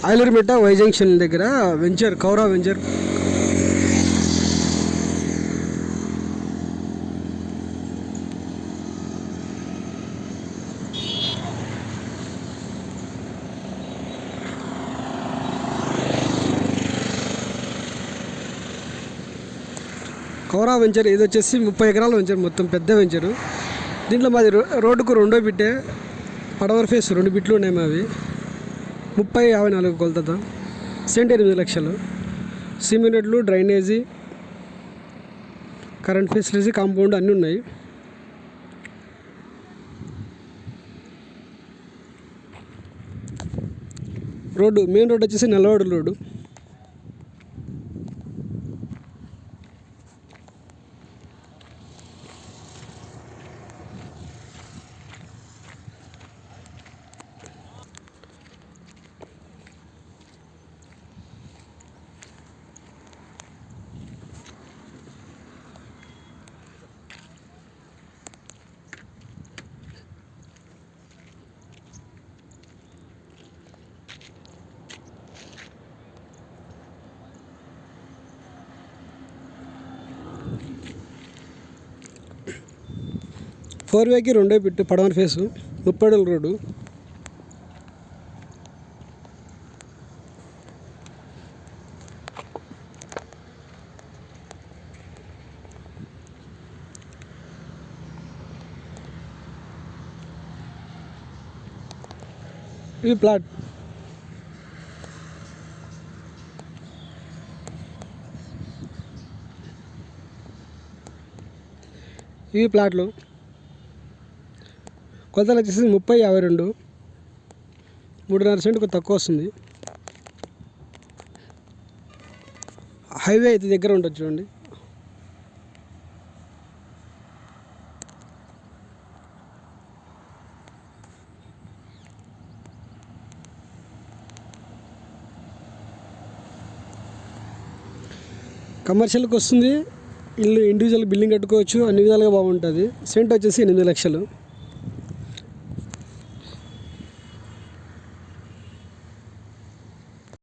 ఆయిలర్మిట్ట Y junction దగ్గర venture Kaura venture. Kaura venture ఇది వచ్చేసి 30 ఎకరాల వెంచర్, మొత్తం పెద్ద వెంచరు. దీంట్లో మాది రోడ్డుకు రెండో బిట్టే, పడవర్ ఫేస్ 2 బిట్లు ఉన్నాయి మావి. 30-54 కొలతతో, సెంట్ 8 లక్షలు. సిమెంట్లు, డ్రైనేజీ, కరెంట్ ఫెసిలిటీ, కాంపౌండ్ అన్నీ ఉన్నాయి. రోడ్డు మెయిన్ రోడ్డు వచ్చేసి నల్లవాడు రోడ్డు. ఫోర్వేకి రెండో బిట్టు, పడవన ఫేసు, 30 అడుగుల రోడ్డు. ఇది ప్లాట్. ఇవి ప్లాట్లు. కొలతలు వచ్చేసి 30-52, 3.5 సెంటుకు తక్కువ వస్తుంది. హైవే అయితే దగ్గర ఉంటుంది చూడండి. కమర్షియల్కి వస్తుంది. ఇల్లు ఇండివిజువల్ బిల్డింగ్ కట్టుకోవచ్చు, అన్ని విధాలుగా బాగుంటుంది. సెంట్ వచ్చేసి 8 లక్షలు.